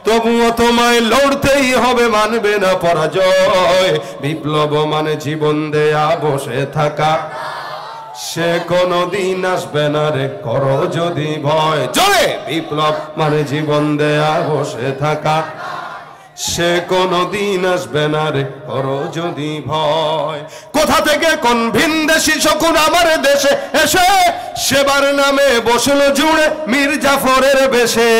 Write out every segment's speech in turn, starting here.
তবুও তোমায় লড়তেই হবে, মানবে না পরাজয়। বিপ্লব মানে জীবন দেয়া বসে থাকা, সে কোনদিন আসবে না রে, করো যদি ভয়। জোরে! বিপ্লব মানে জীবন দেয়া বসে থাকা, সে কোনদিন আসবে না রে, করো যদি ভয়। কোথা থেকে কোন ভিনদেশি শকুন আমার দেশে এসে সেবার নামে বসল জুড়ে মীর জাফরের বেশে।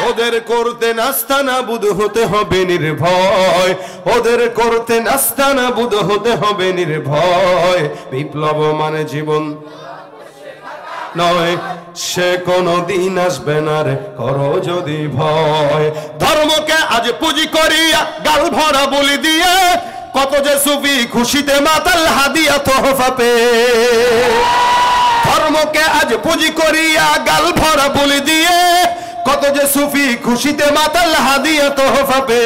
ওদের করতে নাস্তানাবুদ হতে হবে নির্ভয়, ওদের করতে নাস্তানাবুদ হতে হবে নির্ভয়। বিপ্লব মানে জীবন নয়, সে কোনদিন আসবে না রে, করো যদি ভয়। ধর্মকে আজ পুঁজি করিয়া গাল ভরা বলি দিয়ে কত যে সুফি খুশিতে মাতাল হাদিয়া তোহফা পে। ধর্মকে আজ পুঁজি করিয়া গাল ভরা বলি দিয়ে কত যে সুফি খুশিতে মাতাল হাদিয়া তোহফা পে।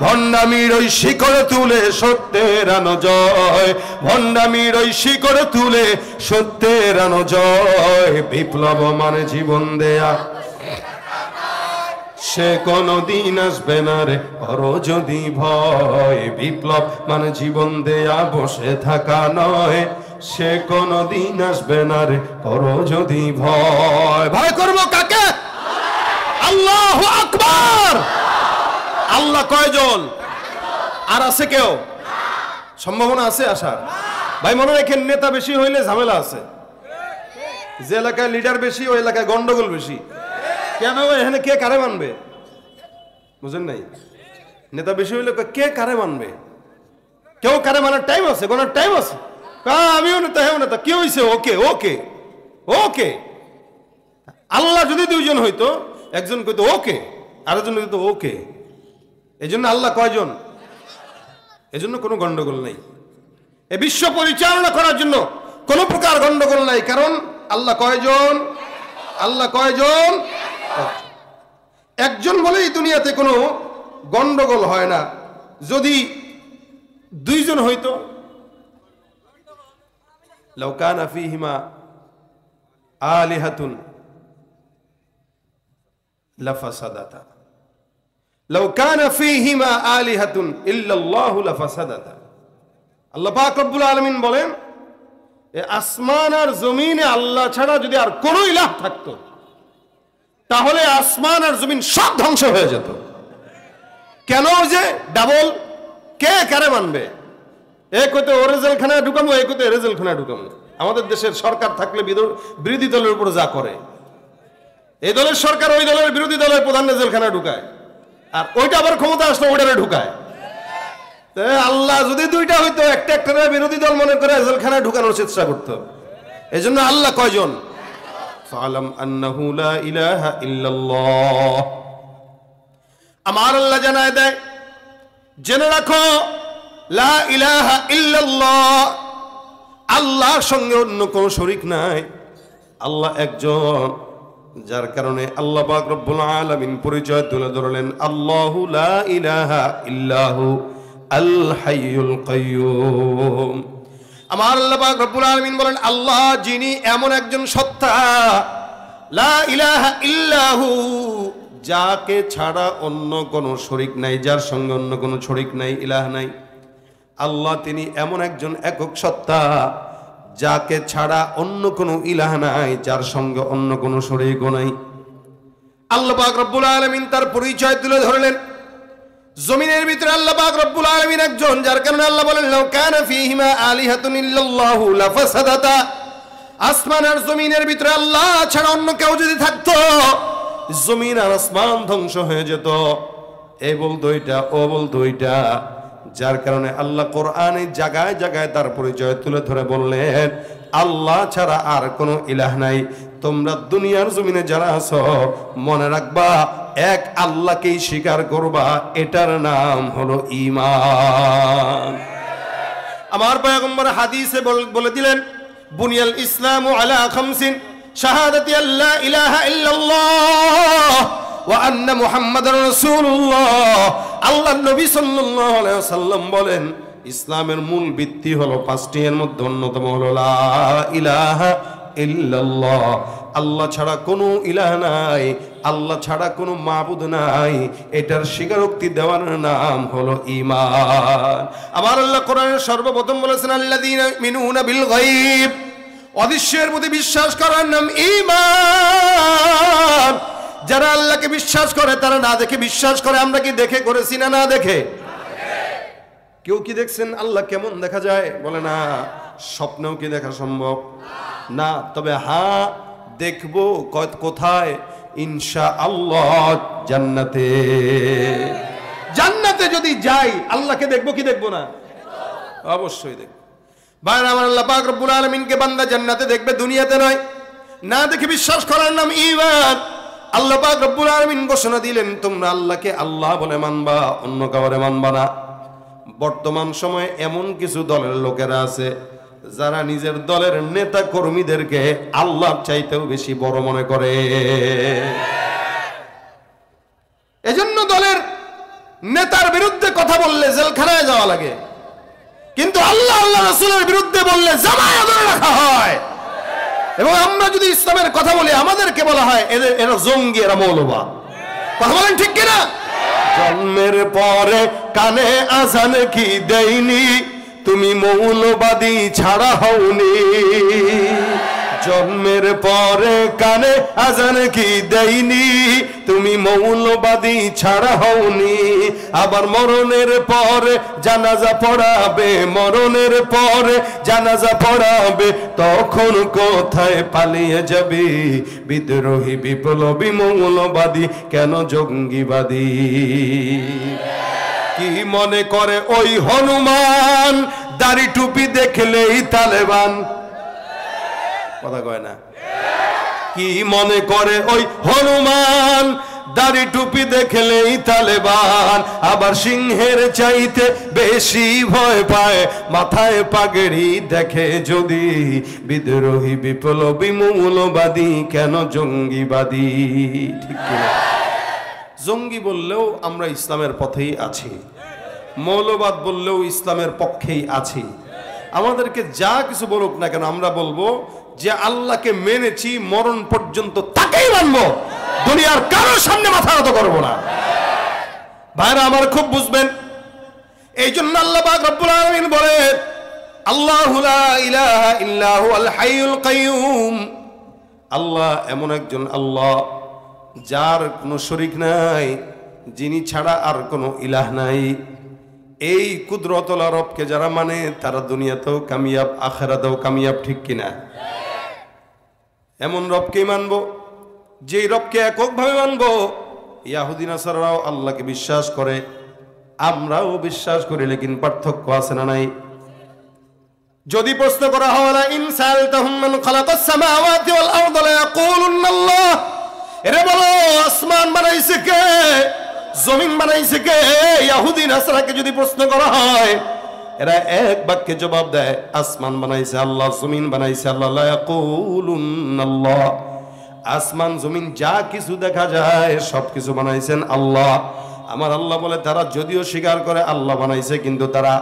ভণ্ডামির ওই শিকড় তুলে সত্যের আনো জয়, ভণ্ডামির ওই শিকড় তুলে সত্যের আনো জয়। বিপ্লব মানে জীবন দেয়া, সে কোনদিন আসবে না রে, করো যদি ভয়। বিপ্লব মানে জীবন দেয়া বসে থাকা নয়, সে কোনদিন আসবে না রে, করো যদি ভয়। ভয় করবো কাকে? আল্লাহু আকবার। আল্লাহ কয়জন? আর আছে কেউ? সম্ভাবনা আছে আসার? ভাই মনে রাখেন, নেতা বেশি হইলে ঝামেলা আছে। যে এলাকায় লিডার বেশি ওই এলাকায় গন্ডগোল বেশি। কেন? এখানে কে কারে মানবে? বুঝেন নাই? নেতা বেশি হইলে কে কারে মানবে? কেউ কারে মানার টাইম আছে, গোনার টাইম আছে। আমিও নেতা, হেও নেতা, কি হয়েছে? ওকে ওকে ওকে। আল্লাহ যদি দুইজন হইতো, একজন কইতো ওকে, আরেকজন কইতো ওকে। এই জন্য আল্লাহ কয়জন? এজন্য কোনো গন্ডগোল নাই। এই বিশ্ব পরিচালনা করার জন্য কোনো প্রকার গন্ডগোল নাই। কারণ আল্লাহ কয়জন? আল্লাহ কয়জন? একজন বলেই দুনিয়াতে কোনো গন্ডগোল হয় না। যদি দুইজন হইতো, লাউ কানা ফীহিমা আলিহাতুন লাফাসাদাতা, লাউ কানা ফীহিমা আলিহাতুন ইল্লাল্লাহু লাফাসাদাতা। আল্লাহ পাক রব্বুল আলামিন বলেন, আসমান আর জমিনে আল্লাহ ছাড়া যদি আর কোনো ইলাহ থাকতো তাহলে আসমান আর জমিন সব ধ্বংস হয়ে যেত। কেন? যে ডাবল, কে কারে মানবে? এক হইতে ওরে জেলখানায় ঢুকামো, এক হইতে এরে জেলখানায় ঢুকামো। আমাদের দেশের সরকার থাকলে বিরোধী দলের উপর যা করে, এই দলের সরকার ওই দলের বিরোধী দলের প্রধানকে জেলখানায় ঢুকায়, আর ওইটা আবার ক্ষমতা আসলে ওইটারে ঢুকায়। আল্লাহ যদি দুইটা হইতো, একটা একটা বিরোধী দল মনে করে জেলখানায় ঢুকানোর চেষ্টা করতো। এই জন্য আল্লাহ কয়জন? ফালাম আন্নাহু লা ইলাহা ইল্লাল্লাহ। আমার আল্লাহ জানায় দেয়, জেনে রাখো লা ইলাহা ইল্লাল্লাহ, আল্লাহর সঙ্গে অন্য কোনো শরীক নাই। আল্লাহ একজন, যার কারণে আল্লাহ পাক রব্বুল আলামিন পরিচয় তুলে ধরলেন, আল্লাহু লা ইলাহা ইল্লাহু আল হাইয়ুল কাইয়্যুম। আমার আল্লাহ পাক রব্বুল আলামিন বলেন, আল্লাহ যিনি এমন একজন সত্তা, লা ইলাহা ইল্লাহু, যাকে ছাড়া অন্য কোনো শরীক নাই, যার সঙ্গে অন্য কোনো শরীক নাই, ইলাহ নাই। আল্লাহ তিনি এমন একজন একক সত্তা, যাকে ছাড়া অন্য কোনো ইলাহ নাই, যার সঙ্গে অন্য কোনো শরীকও নাই। আল্লাহ পাক রব্বুল আলামিন তার পরিচয় তুলে ধরলেন। জমিনের ভিতরে আল্লাহ পাক রব্বুল আলামিন একজন, যার কারণে আল্লাহ বলেন, লাউ কানা ফীহিমা আলিহাতুন ইল্লাল্লাহু লাফাসাদাতা। আসমান আর জমিনের ভিতরে আল্লাহ ছাড়া অন্য কেউ যদি থাকতো, জমিন আর আসমান ধ্বংস হয়ে যেত। এই বলতো এটা, ও বলতো এটা। যার কারণে আল্লাহ কোরআনে জায়গায় জায়গায় তার পরিচয় তুলে ধরে বললেন, আল্লাহ ছাড়া আর কোনো ইলাহ নাই। তোমরা দুনিয়ার জমিনে যারা আছো, মনে রাখবা এক আল্লাহকেই স্বীকার করবা, এটার নাম হলো ঈমান। আমার পয়গম্বর হাদিসে বলে দিলেন, বুনিয়াল ইসলামু আলা খামসিন, শাহাদাতি আল্লা ইলাহা ইল্লাল্লাহ ওয়া আন্না মুহাম্মাদার রাসূলুল্লাহ। আল্লাহ নবী সাল্লাল্লাহু আলাইহি ওয়াসাল্লাম বলেন, ইসলামের মূল ভিত্তি হলো পাঁচটি, এর মধ্যে অন্যতম হলো লা ইলাহা ইল্লাল্লাহ, আল্লাহ ছাড়া কোনো ইলাহ নাই, আল্লাহ ছাড়া কোনো মাবুদ নাই, এটার স্বীকারোক্তি দেওয়ার নাম হলো ঈমান। আমার আল্লাহ কোরআনে সর্বপ্রথম বলেছেন আল্লাযীনা ইউমিনুনা বিল গায়ব, অদৃশ্যের প্রতি বিশ্বাস করার নাম ঈমান। যারা আল্লাহকে বিশ্বাস করে তারা না দেখে বিশ্বাস করে। আমরা কি দেখে করেছি না না দেখে? কেউ কি দেখছেন আল্লাহ কেমন দেখা যায়? বলে না। স্বপ্নেও কি দেখা সম্ভব না? তবে হ্যাঁ দেখবো। কোথায়? ইনশাআল্লাহ জান্নাতে। জান্নাতে যদি যাই আল্লাহকে দেখবো কি দেখবো না? অবশ্যই দেখবো। ভাইরা আমার, আল্লাহ পাক রব্বুল আলামিনকে বান্দা জান্নাতে দেখবে, দুনিয়াতে নয়। না দেখে বিশ্বাস করার নাম ঈমান। আল্লাহ পাক রব্বুল আলামিন ঘোষণা দিলেন তোমরা আল্লাহকে আল্লাহ বলে মানবা, অন্য কাউরে মানবা না। বর্তমান সময়ে এমন কিছু দলের লোকেরা আছে যারা নিজের দলের নেতা কর্মীদেরকে আল্লাহর চাইতেও বেশি বড় মনে করে। এজন্য দলের নেতার বিরুদ্ধে কথা বললে জেলখানায় যাওয়া লাগে, কিন্তু আল্লাহ আল্লাহ রাসূলের বিরুদ্ধে বললে জামায়া ধরে রাখা হয়। এবং আমরা যদি ইসলামের কথা বলি আমাদেরকে বলা হয় এরা জঙ্গি, এরা মৌলবাদ। কথা বলেন ঠিক কিনা? জন্মের পরে কানে আজান কি দেয়নি, তুমি মৌলবাদী ছাড়া হওনি। জন্মের পরে কানে আজান কি দেয়নি, তুমি মৌলবাদী ছাড়া হওনি। আবার মরণের পরে জানাজা পড়াবে, মরণের পরে জানাজা পড়াবে, তখন কোথায় পালিয়ে যাবে? বিদ্রোহী বিপ্লবী মৌলবাদী কেন জঙ্গিবাদী? কি মনে করে ওই হনুমান দাড়ি টুপি দেখলেই তালেবান? কথা কয় না। কি মনে করে ওই হনুমান দাড়ি টুপি দেখলেই তালেবান? আবার সিংহের চাইতে বেশি ভয় পায় মাথায় পাগড়ি দেখে যদি। বিদ্রোহী বিপ্লবী মৌলবাদী কেন জঙ্গিবাদী? ঠিক কিনা? জঙ্গি বললেও আমরা ইসলামের পথেই আছি, মৌলবাদ বললেও ইসলামের পক্ষেই আছি। আমাদেরকে যা কিছু বলুক না কেন আমরা বলবো যে আল্লাহকে মেনেছি, মরণ পর্যন্ত তাকেই মানবো, দুনিয়ার কারোর সামনে মাথা নত করবো না। ভাইরা আমার খুব বুঝবেন, এই জন্য আল্লাহ পাক রব্বুল আলামিন বলেন আল্লাহু লা ইলাহা ইল্লা হুয়াল হাইয়ুল কাইয়ুম। আল্লাহ এমন একজন আল্লাহ যার কোনো শরীক নাই, যিনি ছাড়া আর কোনো ইলাহ নাই। এই কুদরতুল্লাহ রবকে যারা মানে তারা দুনিয়াতেও কামিয়াব, আখিরাতেও কামিয়াব। ঠিক কিনা? এমন রবকেই মানবো যেই রবকে এককভাবে মানবো। ইহুদি নাসারাও আল্লাহকে বিশ্বাস করে, আমরাও বিশ্বাস করি, লেকিন পার্থক্য আছে না নাই? যদি প্রশ্ন করা হয় না ইনসালতাহুম মান খালাকাস সামাওয়াতি ওয়াল আরদা লা ইয়াকুলুন্না আল্লাহ, এরে বলো আসমান বানাইছে কে, জমিন বানাইছে কে? ইহুদি নাসারাকে যদি প্রশ্ন করা হয় এরা এক বাক্যে জবাব দেয় আসমান বানাইছে আল্লাহ, জমিন বানাইছে আল্লাহ। লা ইয়াকুলুন্নাল্লাহ, আসমান জমিন যা কিছু দেখা যায় সব কিছু বানাইছেন আল্লাহ। আমার আল্লাহ বলে তারা যদিও স্বীকার করে আল্লাহ বানাইছে, কিন্তু তারা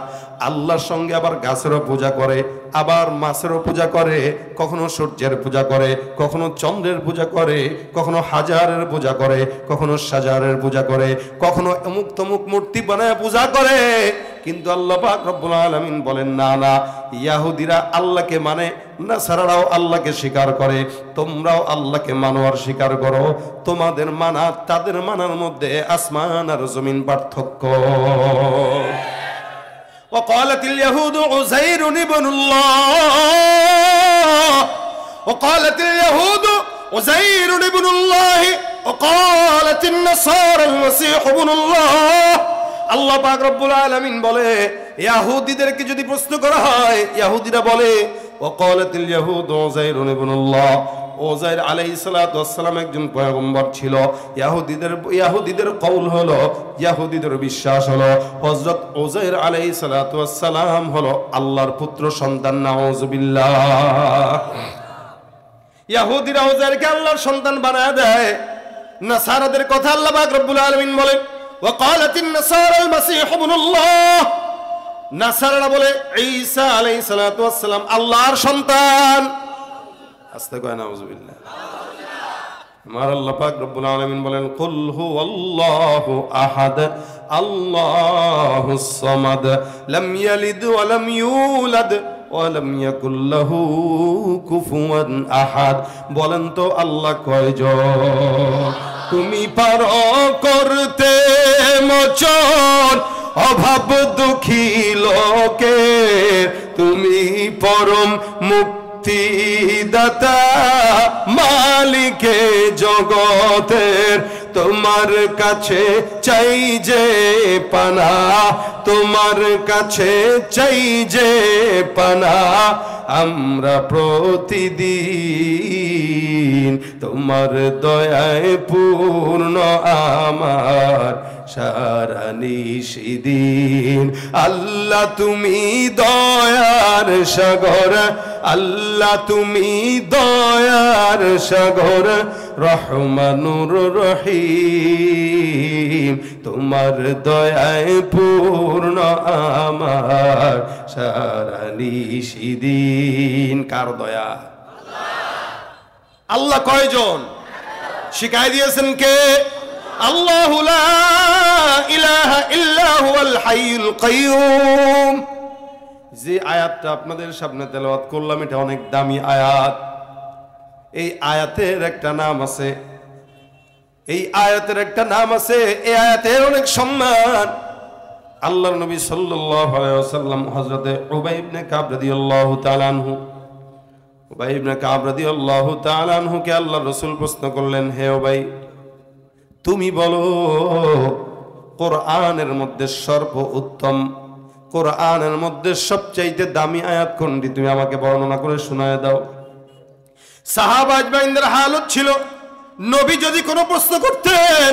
আল্লাহর সঙ্গে আবার গাছেরও পূজা করে, আবার মাছেরও পূজা করে, কখনো সূর্যের পূজা করে, কখনো চন্দ্রের পূজা করে, কখনো হাজারের পূজা করে, কখনো সাজারের পূজা করে, কখনো অমুক তমুক মূর্তি বানায় পূজা করে। কিন্তু আল্লাহ পাক রব্বুল আলামিন বলেন না না, ইহুদিরা আল্লাহকে মানে, নাসারারাও আল্লাহকে স্বীকার করে, তোমরাও আল্লাহকে মানো আর স্বীকার করো। তোমাদের মানা তাদের মানার মধ্যে আসমান আর জমিন পার্থক্য। وقالت اليهود عزير ابن الله، وقالت اليهود عزير ابن الله، وقالت النصارى المسيح ابن الله। আল্লাহ পাক রব্বুল আলামিন বলে ইহুদিদেরকে যদি প্রশ্ন করা হয়, ইহুদিরা বলে ওয়াকালাতিল ইয়াহুদ উযাইর ইবনুল্লাহ, উযাইর আলাইহিস সালাতু ওয়াস সালাম একজন পয়গম্বর ছিল। ইহুদিদের কওল হলো, ইহুদিদের বিশ্বাস হলো হযরত উযাইর আলাইহিস সালাতু ওয়াস সালাম হলো আল্লাহর পুত্র সন্তান। নাউযুবিল্লাহ। ইহুদিরা উযাইরকে আল্লাহর সন্তান বানায় দেয়। নাসারাদের কথা আল্লাহ পাক রব্বুল আলামিন বলেন وقالت النصارى المسيح ابن الله، নাসারারা বলে ঈসা আলাইহিস সালাতু ওয়াস সালাম আল্লাহর সন্তান। আস্তে কয় নাউযুবিল্লাহ। আমার আল্লাহ পাক রব্বুল আলামিন বলেন কুল হুয়াল্লাহু আহাদ আল্লাহুস সামাদ লাম ইয়ালিদ ওয়া লাম ইউলাদ ওয়া লাম ইয়াকুল লাহু কুফুয়ান আহাদ। বলেন তো আল্লাহ কয়জন? তুমি পারো করতে মোচন অভাব দুঃখী লোকে, তুমি পরম মুক্তিদাতা মালিকে জগতের। তোমার কাছে চাই যে পানা, তোমার কাছে চাই যে পানা, আমরা প্রতিদিন তোমার দয়ায় পূর্ণ আমার সারা নিশিদিন। আল্লাহ তুমি দয়ার সাগর, আল্লাহ তুমি দয়ার সাগর, রহমানুর রহিম, তোমার দয়ায় পূর্ণ আমার সারা নিশিদিন। কার দয়া? আল্লাহ কয়জন? শিখাই দিয়েছেন কে? আল্লাহু লা ইলাহা ইল্লা হুয়াল হাইয়ুল কাইয়ুম। যে আয়াতটা আপনাদের সামনে তেলাওয়াত করলাম এটা অনেক দামি আয়াত। এই আয়াতের একটা নাম আছে, এই আয়াতের একটা নাম আছে, এই আয়াতের অনেক সম্মান। আল্লাহর নবী সাল্লাল্লাহু আলাইহি ওয়াসাল্লাম হযরতে উবাই ইবনে কাব রাদিয়াল্লাহু তাআলা আনহু, উবাই ইবনে কাব রাদিয়াল্লাহু তাআলা আনহুকে আল্লাহর রাসূল প্রশ্ন করলেন, হে উবাই তুমি বলো কোরআনের মধ্যে সর্বোত্তম, কোরআনের মধ্যে সবচাইতে দামি আয়াত কোনটি? তুমি আমাকে বর্ণনা করে শোনায় দাও। সাহাবা আজমাইনদের হালত ছিল, নবী যদি কোনো প্রশ্ন করতেন,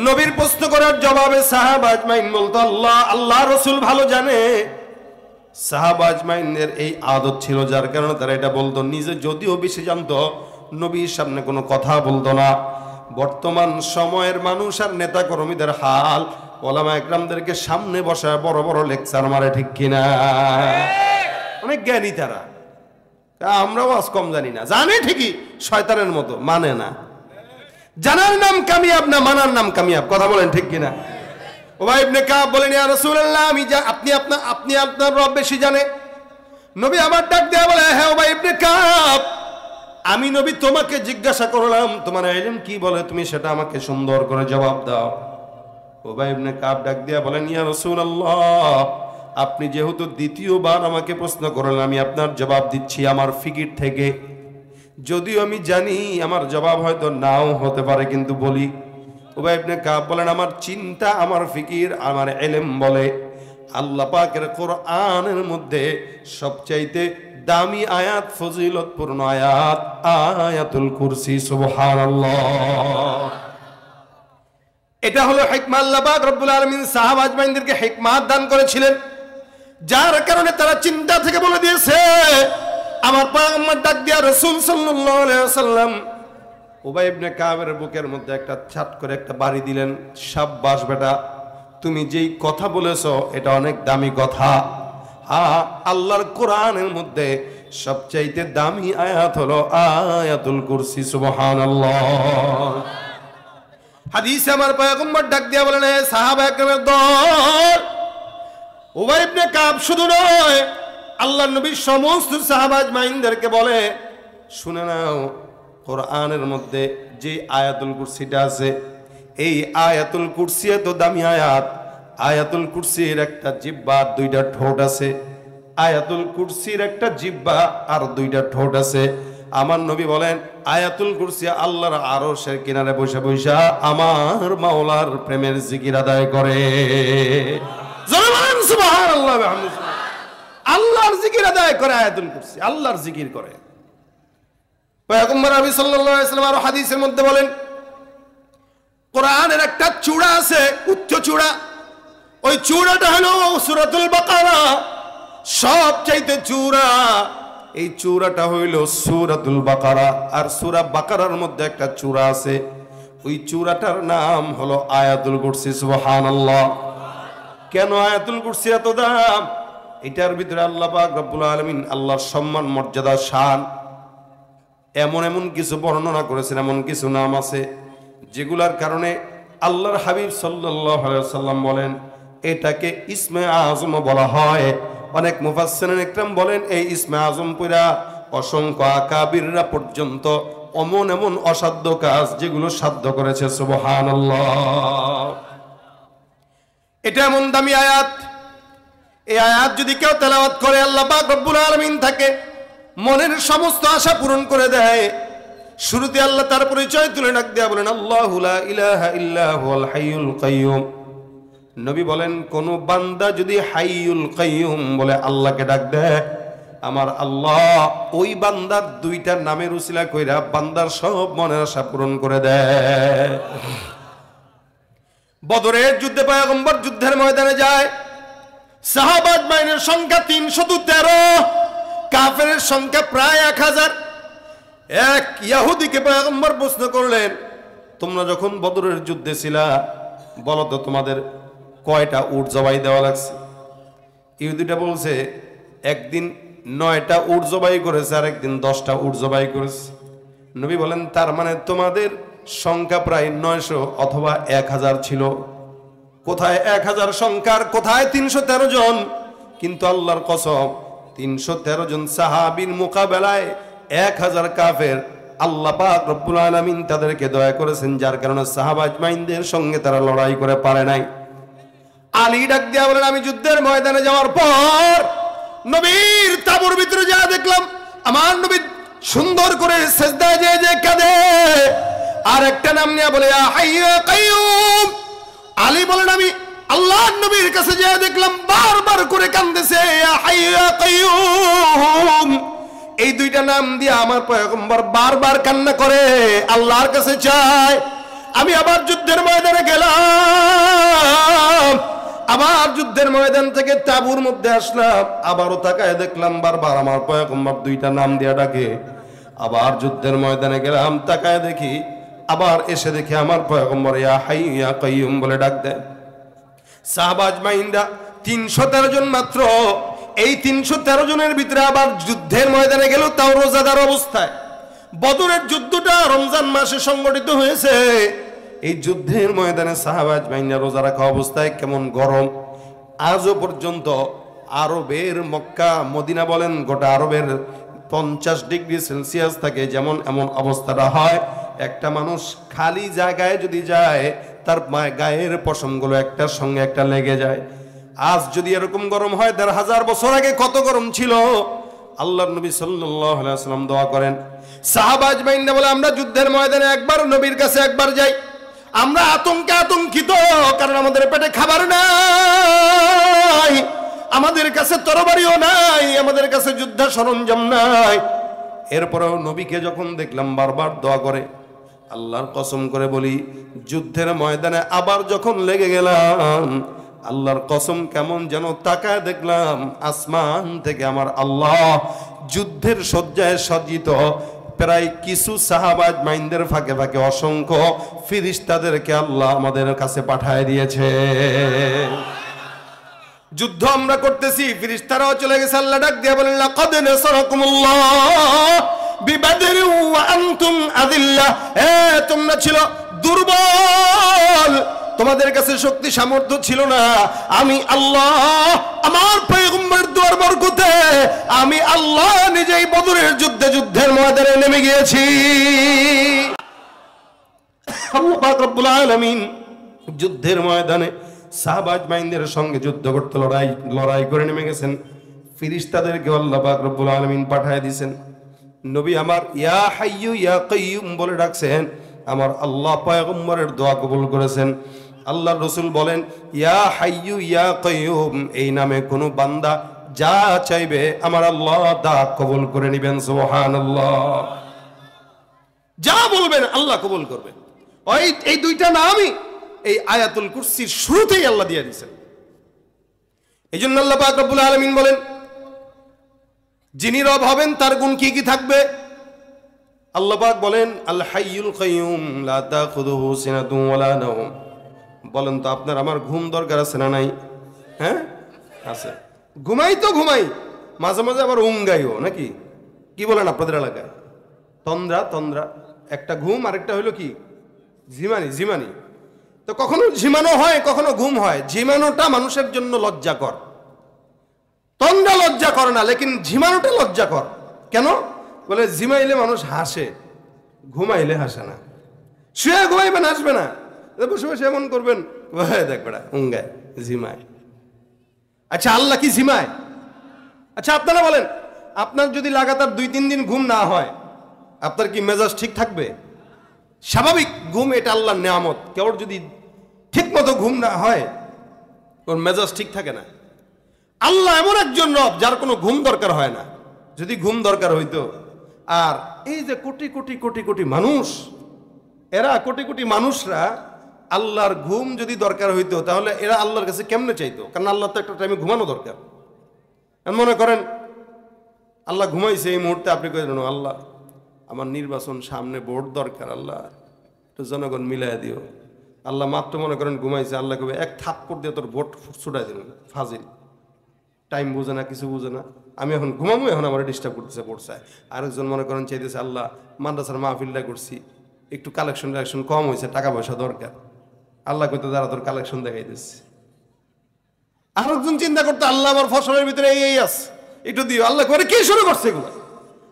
নবীর প্রশ্ন করার জবাবে সাহাবা আজমাইন বলতো আল্লাহ, আল্লাহ রাসূল ভালো জানে। সাহাবা আজমাইনদের এই আদত ছিল, যার কারণে তারা এটা বলতো। নিজে যদিও বেশি জানতো, নবীর সামনে কোনো কথা বলতো না। বর্তমান সময়ের মানুষ আর নেতা কর্মীদের হাল, ওলামা একরামদেরকে সামনে বসায় বড় বড় লেকচার মারে, ঠিক কিনা? অনেক জ্ঞানী তারা, আমরাও আজ কম জানি না, জানে ঠিকই, শয়তানের মতো মানে না। জানার নাম কামিয়াব না মানার নাম কামিয়াব, কথা বলেন ঠিক কিনা? উবাই ইবনে কাব বলেন, ইয়া রাসূলুল্লাহ, আপনি আপনার রব বেশি জানে। নবী আমার ডাক দেয়া বলে, হ্যাঁ উবাই ইবনে কাব, আমি নবী তোমাকে জিজ্ঞাসা করলাম তোমার ইলম কি বলে, তুমি সেটা আমাকে সুন্দর করে জবাব দাও। উবাই ইবনে কাব ডাক দিয়া বলেন, ইয়া রাসূলুল্লাহ, আপনি যেহেতু দ্বিতীয়বার আমাকে প্রশ্ন করলেন, আমি আপনার জবাব দিচ্ছি আমার ফিকির থেকে। যদিও আমি জানি আমার জবাব হয়তো নাও হতে পারে, কিন্তু বলি। উবাই ইবনে কাব বলেন, আমার চিন্তা, আমার ফিকির, আমার ইলম বলে আল্লাহ পাকের কোরআনের মধ্যে সবচাইতে দামি আয়াত, ফজিলতপূর্ণ আয়াত আয়াতুল কুরসি। সুবহানাল্লাহ। এটা হলো হিকমত। আল্লাহ পাক রব্বুল আলামিন সাহাবা আজমাইনদেরকে হিকমত দান করেছিলেন, যার কারণে তারা চিন্তা থেকে বলে দিয়েছে। আমার পয়গম্বর ডাক দিয়া রাসূল সাল্লাল্লাহু আলাইহি ওয়াসাল্লাম উবাই ইবনে কাবের বুকের মধ্যে একটা ছাট করে একটা বাড়ি দিলেন। শাবাশ বেটা, তুমি যেই কথা বলেছো এটা অনেক দামি কথা। আল্লাহর কোরআনের মধ্যে সবচাইতে দামি আয়াত হলো আয়াতুল কুরসি। সুবহানাল্লাহ। হাদিসে আমার পয়গম্বর ডাক দিয়া বলেন, সাহাবা একরামের দল, উবাই ইবনে কাব শুধু নয়, আল্লাহর নবীর সমস্ত সাহাবা আজমাইনদেরকে বলে, শুনে নাও, কোরআনের মধ্যে যে আয়াতুল কুরসিটা আছে, এই আয়াতুল কুরসি এত দামি আয়াত। আয়াতুল কুরসির একটা জিহ্বা আর দুইটা ঠোঁট আছে। আয়াতুল কুরসির একটা জিহ্বা আর দুইটা ঠোঁট আছে। আমার নবী বলেন, আয়াতুল কুরসি আল্লাহর আরশের কিনারে বসে বসে আমার মাওলার প্রেমের জিকির আদায় করে। সুবহানাল্লাহ। আল্লাহর জিকির আদায় করে আয়াতুল কুরসি, আল্লাহর জিকির করে। পয়গম্বর নবী সাল্লাল্লাহু আলাইহি ওয়াসাল্লাম আরো হাদিসের মধ্যে বলেন, কোরআনের একটা চূড়া আছে, উচ্চ চূড়া, ওই চূড়াটা হলো সূরাতুল বাকারা। সবচাইতে চূড়া, এই চূড়াটা হইল সূরাতুল বাকারা। আর সূরা বাকারার মধ্যে একটা চূড়া আছে, ওই চূড়াটার নাম হলো আয়াতুল কুরসি। সুবহানাল্লাহ। কেন আয়াতুল কুরসি এত দাম? এটার ভিতরে আল্লাহ পাক রব্বুল আলামিন আল্লাহর সম্মান, মর্যাদা, শান এমন এমন কিছু বর্ণনা করেছেন, এমন কিছু নাম আছে যেগুলার কারণে আল্লাহর হাবিব সাল্লাল্লাহু আলাইহি ওয়াসাল্লাম বলেন এটাকে ইসমে আজম বলা হয়। অনেক মুফাসসিরিন ইকরাম বলেন এই ইসমে আজম পুরা অসংখ্য আকাবিররা পর্যন্ত এমন এমন অসাধ্য কাজ যেগুলো সাধ্য করেছে। সুবহানাল্লাহ। এটা এমন দামি আয়াত, এই আয়াত যদি কেউ তেলাওয়াত করে আল্লাহ পাক রব্বুল আলামিন তাকে মনের সমস্ত আশা পূরণ করে দেয়। শুরুতে আল্লাহ তার পরিচয় তুলে ডাক দেয়া বলেন আল্লাহু লা ইলাহা ইল্লা হুয়াল হাইয়ুল কাইয়ুম। নবী বলেন কোন বান্দা যদি হাইয়ুল কাইয়ুম বলে আল্লাহকে ডাক দেয়, আমার আল্লাহ ওই বান্দার দুইটা নামের উসিলা কইরা বান্দার সব মনের আশা পূরণ করে দেয়। বদরের যুদ্ধে পয়গম্বর যুদ্ধের ময়দানে যায়, সাহাবা আজমাইনের সংখ্যা 313, কাফেরের সংখ্যা প্রায় 1000। এক ইহুদিকে পয়গম্বর প্রশ্ন করলেন তোমরা যখন বদরের যুদ্ধে ছিলা বলো তো তোমাদের কয়টা উট জবাই দেওয়া লাগছে? ইহুদিটা বলছে একদিন 9টা উট জবাই করেছে আর একদিন 10টা উট জবাই করেছে। নবী বলেন তার মানে তোমাদের সংখ্যা প্রায় 900 অথবা 1000 ছিল। কোথায় 1000 সংখ্যার, কোথায় 313 জন? কিন্তু আল্লাহর কসম 313 জন সাহাবীর মোকাবেলায় 1000 কাফের আল্লাহ পাক রব্বুল আলামিন তাদেরকে দয়া করেছেন, যার কারণে সাহাবা আজমাইনদের সঙ্গে তারা লড়াই করে পারে নাই। আলী ডাক দিয়া বলেন আমি যুদ্ধের ময়দানে যাওয়ার পর নবীর তাঁবুর ভিতরে যা দেখলাম আমার নবী সুন্দর করে সিজদায় যে কাঁদে আর একটা নাম নিয়ে বলে ইয়া হাইয়্যু ইয়া কাইয়্যুম। আলী বলেন আমি আল্লাহর নবীর কাছে যা দেখলাম বারবার করে কাঁদতেছে ইয়া হাইয়্যু ইয়া কাইয়্যুম। এই দুইটা নাম দিয়ে আমার পয়গম্বর বারবার কান্না করে আল্লাহর কাছে চায়। আমি আবার যুদ্ধের ময়দানে গেলাম, আবার যুদ্ধের ময়দান থেকে তাঁবুর মধ্যে আসলাম, আবারও তাকায় দেখলাম বারবার আমার পয়গম্বর দুইটা নাম দিয়ে ডাকে। আবার যুদ্ধের ময়দানে গেলাম, তাকায় দেখি আবার এসে দেখি আমার পয়গম্বর ইয়া হাইয়্যু ইয়া কাইয়্যুম বলে ডাক দেয়। সাহাবা আজমাইনরা 313 জন মাত্র। এই 313 জনের ভিতরে আবার যুদ্ধের ময়দানে গেল তাও রোজাদার অবস্থায়। বদরের যুদ্ধটা রমজান মাসে সংগঠিত হয়েছে। এই যুদ্ধের ময়দানে সাহাবা আজমাইনরা রোজা রাখা অবস্থায় কেমন গরম। আজও পর্যন্ত আরবের মক্কা মদিনা বলেন গোটা আরবের 50 ডিগ্রি সেলসিয়াস থাকে, যেমন এমন অবস্থাটা হয়। একটা মানুষ খালি জায়গায় যদি যায় তার গায়ের পশমগুলো একটার সঙ্গে একটা লেগে যায়। আজ যদি এরকম গরম হয় 1500 বছর আগে কত গরম ছিল। আল্লাহর নবী সাল্লাল্লাহু আলাইহি ওয়াসাল্লাম দোয়া করেন সাহাবা আজমাইনরা বলে আমরা যুদ্ধের ময়দানে একবার নবীর কাছে একবার যাই, আমরা আতঙ্কিত, কারণ আমাদের পেটে খাবার নাই, আমাদের কাছে তরবারিও নাই, আমাদের কাছে যুদ্ধ সরঞ্জাম নাই। এরপরেও নবীকে যখন দেখলাম বারবার দোয়া করে, আল্লাহর কসম করে বলি যুদ্ধের ময়দানে আবার যখন লেগে গেলাম আল্লাহর কসম কেমন যেন তাকায় দেখলাম আসমান থেকে আমার আল্লাহ যুদ্ধের শয্যায় সজ্জিত প্রায় কিছু সাহাবা আজমাইনদের ফাঁকে ফাঁকে অসংখ্য ফেরেশতাদেরকে আল্লাহ আমাদের কাছে পাঠায় দিয়েছে। যুদ্ধ আমরা করতেছি, ফেরেশতারাও চলে গেছে। আল্লাহ ডাক দিয়ে বলেন লাকাদ নাসারাকুমুল্লাহ বিবাদর ওয়া আনতুম আযিল্লাহ। তোমরা ছিল দুর্বল, তোমাদের কাছে শক্তি সামর্থ্য ছিল না। আমি আল্লাহ আমার পয়গম্বরের দোয়ার বরকতে আমি আল্লাহ নিজেই বদরের যুদ্ধের ময়দানে নেমে গিয়েছি। আল্লাহ পাক রব্বুল আলামিন যুদ্ধের ময়দানে সাহাবা আজমাইনদের সঙ্গে যুদ্ধ করতে লড়াই করে নেমে গেছেন। ফেরেশতাদেরকে আল্লাহ পাক রব্বুল আলামিন পাঠিয়ে দিয়েছেন। নবী আমার ইয়া হাইয়্যু ইয়া কাইয়্যুম বলে ডাকছেন, আমার আল্লাহ পয়গম্বরের দোয়া কবুল করেছেন। আল্লাহর রাসূল বলেন ইয়া হাইয়্যু ইয়া কাইয়্যুম এই নামে কোনো বান্দা যা চাইবে আমার আল্লাহ তা কবুল করে নেবেন। সুবহানাল্লাহ। যা বলবেন আল্লাহ কবুল করবেন। এই দুইটা নামই এই আয়াতুল কুরসির শুরুতেই আল্লাহ দিয়ে দিয়েছেন। এইজন্য আল্লাহ পাক রব্বুল আলামিন বলেন যিনি রব হবেন তার গুণ কি কি থাকবে। আল্লাহ পাক বলেন আল হাইয়ুল কাইয়ুম লা তাখুযুহু সিনাতুন ওয়ালা নাওম। বলেন তো আপনার আমার ঘুম দরকার আছে না নাই? হ্যাঁ আছে। ঘুমাই তো ঘুমাই, মাঝে মাঝে আবার উঙ্গাইও নাকি? কি বলেন আপনাদের এলাকায়? তন্দ্রা তন্দ্রা, একটা ঘুম আরেকটা হলো কি ঝিমানি। ঝিমানি তো কখনো ঝিমানো হয়, কখনো ঘুম হয়। ঝিমানোটা মানুষের জন্য লজ্জাকর, তন্দ্রা লজ্জা করে না, লেকিন ঝিমানোটা লজ্জাকর। কেন? বলে ঝিমাইলে মানুষ হাসে, ঘুমাইলে হাসে না। শুয়ে ঘুমাইবেন, হাসবে না, বসে বসে এমন করবেন, দেখ বেড়া উঙ্গায় ঝিমায়। আচ্ছা আল্লাহ কি ঝিমায়? আচ্ছা আপনারা বলেন, আপনার যদি লাগাতার 2-3 দিন ঘুম না হয়, আপনার কি মেজাজ ঠিক থাকবে? স্বাভাবিক ঘুম এটা আল্লাহর নেয়ামত। কেউ যদি ঠিক মতো ঘুম না হয়, ওর মেজাজ ঠিক থাকে না। আল্লাহ এমন একজন রব যার কোনো ঘুম দরকার হয় না। যদি ঘুম দরকার হইতো, আর এই যে কোটি কোটি কোটি কোটি মানুষ, এরা কোটি কোটি মানুষরা আল্লাহর ঘুম যদি দরকার হইতো, তাহলে এরা আল্লাহর কাছে কেমনে চাইতো? কারণ আল্লাহ তো একটা টাইমে ঘুমানো দরকার। মনে করেন আল্লাহ ঘুমাইছে, এই মুহূর্তে আপনি কই দেন, আল্লাহ আমার নির্বাচন সামনে, ভোট দরকার, আল্লাহ একটু জনগণ মিলাই দিও। আল্লাহ মাত্র মনে করেন ঘুমাইছে, আল্লাহ কবে এক থাপ্পড় দিয়ে তোর ভোট ছুটাই দিল। ফাজিল, টাইম বুঝে না, কিছু বুঝে না, আমি এখন ঘুমাবো, এখন আমার ডিস্টার্ব করতেছে, পড়ছে। আরেকজন মনে করেন চাইতেছে, আল্লাহ মাদ্রাসার মাহফিলটা করছি, একটু কালেকশন কম হয়েছে, টাকা পয়সা দরকার, আল্লাহ কইতে দ্বারা তোর কালেকশন দেখাইতেছে। আরেকজন চিন্তা করতে, আল্লাহ আমার ফসলের ভিতরে এই আছে, একটু দিও, আল্লাহ করে কে শুরু করছে এগুলো?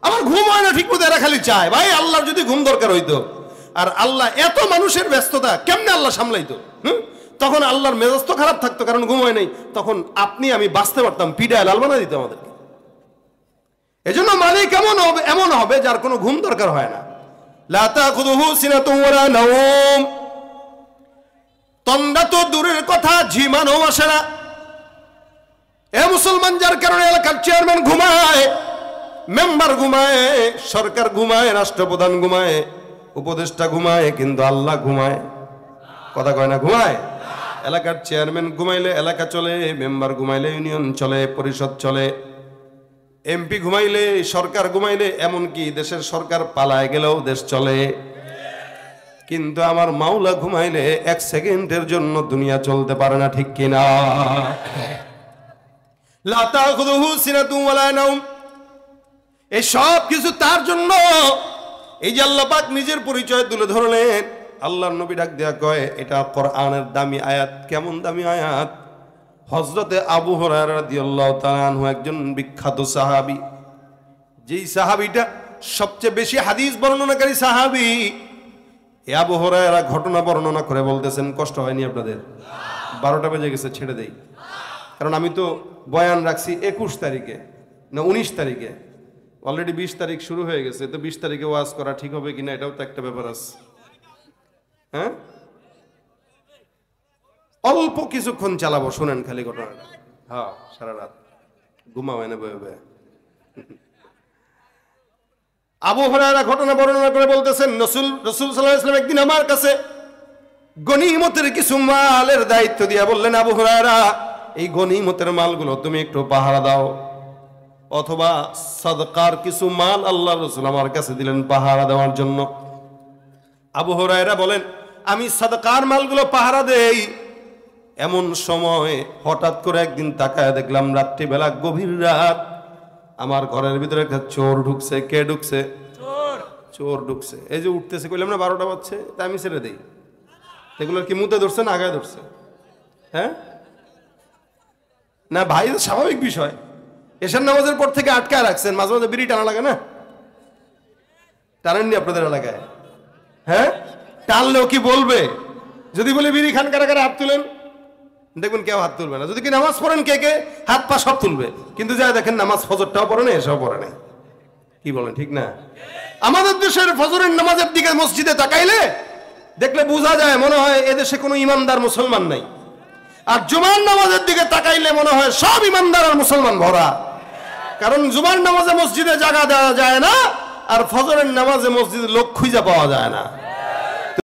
আমার ঘুম হয় না ঠিক মতো, এরা খালি চায়। ভাই আল্লাহর যদি ঘুম দরকার হইতো, আর আল্লাহ এত মানুষের ব্যস্ততা কেমনে আল্লাহ সামলাইতো? তখন আল্লাহর মেজাজ তো খারাপ থাকতো, কারণ ঘুম হয় নাই। তখন আপনি আমি বাঁচতে পারতাম, পিডায় লাল বানা দিত আমাদেরকে। এজন্য মালিক এমন হবে যার কোনো ঘুম দরকার হয় না। লা তাখুযুহু সিনাতুন ওয়ালা নাওম, তন্দ্রা তো দূরের কথা, ঝিমানো আসে না। এ মুসলমান, যার কারণে এলাকার চেয়ারম্যান ঘুমায়, মেম্বার ঘুমায়, সরকার ঘুমায়, রাষ্ট্রপ্রধান ঘুমায়, উপদেষ্টা ঘুমায়, কিন্তু আল্লাহ ঘুমায়। কথা কয় না ঘুমায়? এলাকার চেয়ারম্যান ঘুমাইলে এলাকা চলে, মেম্বার ঘুমাইলে ইউনিয়ন চলে, পরিষদ চলে, এমপি ঘুমাইলে, সরকার ঘুমাইলে, এমনকি দেশের সরকার পালায় গেলেও দেশ চলে। কিন্তু আমার মাওলা ঘুমাইলে 1 সেকেন্ডের জন্য দুনিয়া চলতে পারে না, ঠিক কিনা? লা তাখুযুহু সিনাতুন ওয়ালা নাওম, এই সব কিছু তার জন্য। এই যে আল্লাহ পাক নিজের পরিচয় তুলে ধরলেন, আল্লাহর নবী ডাক দেয়া কয়, এটা কোরআনের দামি আয়াত। কেমন দামি আয়াত? হযরতে আবু হুরায়রা রাদিয়াল্লাহু তাআলা আনহু একজন বিখ্যাত সাহাবী, যেই সাহাবীটা সবচেয়ে বেশি হাদিস বর্ণনাকারী সাহাবী। এই আবু হুরায়রা ঘটনা বর্ণনা করে বলতেছেন, কষ্ট হয়নি আপনাদের? 12টা বেজে গেছে, ছেড়ে দেই, কারণ আমি তো বয়ান রাখছি 21 তারিখে না 19 তারিখে, অলরেডি 20 তারিখ শুরু হয়ে গেছে। তো 20 তারিখে ওয়াজ করা ঠিক হবে কিনা, এটাও তো একটা ব্যাপার আছে। হ্যাঁ, অল্প কিছুক্ষণ চালাবো, শুনেন খালি ঘটনাটা। হ্যাঁ, সারা রাত ঘুমাও এনে বয়ে বয়ে। আবু হুরায়রা ঘটনা বর্ণনা করে বলতেছেন, রাসূল সাল্লাল্লাহু আলাইহি ওয়াসাল্লাম একদিন আমার কাছে গনিমতের কিছু মালের দায়িত্ব দিয়া বললেন, আবু হুরায়রা এই গনিমতের মালগুলো তুমি একটু পাহারা দাও, অথবা সাদকার কিছু মাল আল্লাহর রাসূল আমার কাছে দিলেন পাহারা দেওয়ার জন্য। আবু হুরায়রা বলেন, আমি সাদকার মালগুলো পাহারা দেই, এমন সময় হঠাৎ করে একদিন তাকায় দেখলাম রাত্রিবেলা, গভীর রাত, আমার ঘরের ভিতরে একটা চোর ঢুকছে। কে ঢুকছে? চোর ঢুকছে। এই যে উঠতেছে, কইলাম না 12টা বাজছে, তাই আমি ছেড়ে দেই। এগুলোর কি মুতে ধরছে না আগায় ধরছে? হ্যাঁ না ভাই, স্বাভাবিক বিষয়। এশার নামাজের পর থেকে আটকায় রাখছেন, মাঝে মাঝে বিড়ি টানা লাগে না? টানেননি আপনাদের এলাকায়? হ্যাঁ, টানলেও কি বলবে? যদি বলে বিড়ি খান কারা কারা হাত তুলেন, দেখবেন কেউ হাত তুলবে না। যদি কি নামাজ পড়েন কে কে, হাত পা সব তুলবে। কিন্তু যাই দেখেন নামাজ ফজরটাও পড়ে না, এসব পড়ে নাই। কি বলেন, ঠিক না? আমাদের দেশের ফজরের নামাজের দিকে মসজিদে তাকাইলে দেখলে বোঝা যায় মনে হয় এদেশে কোনো ইমানদার মুসলমান নাই। আর জুমার নামাজের দিকে তাকাইলে মনে হয় সব ইমানদার আর মুসলমান ভরা। কারণ জুমার নামাজে মসজিদে জায়গা দেওয়া যায় না, আর ফজরের নামাজে মসজিদে লোক খুঁজে পাওয়া যায় না।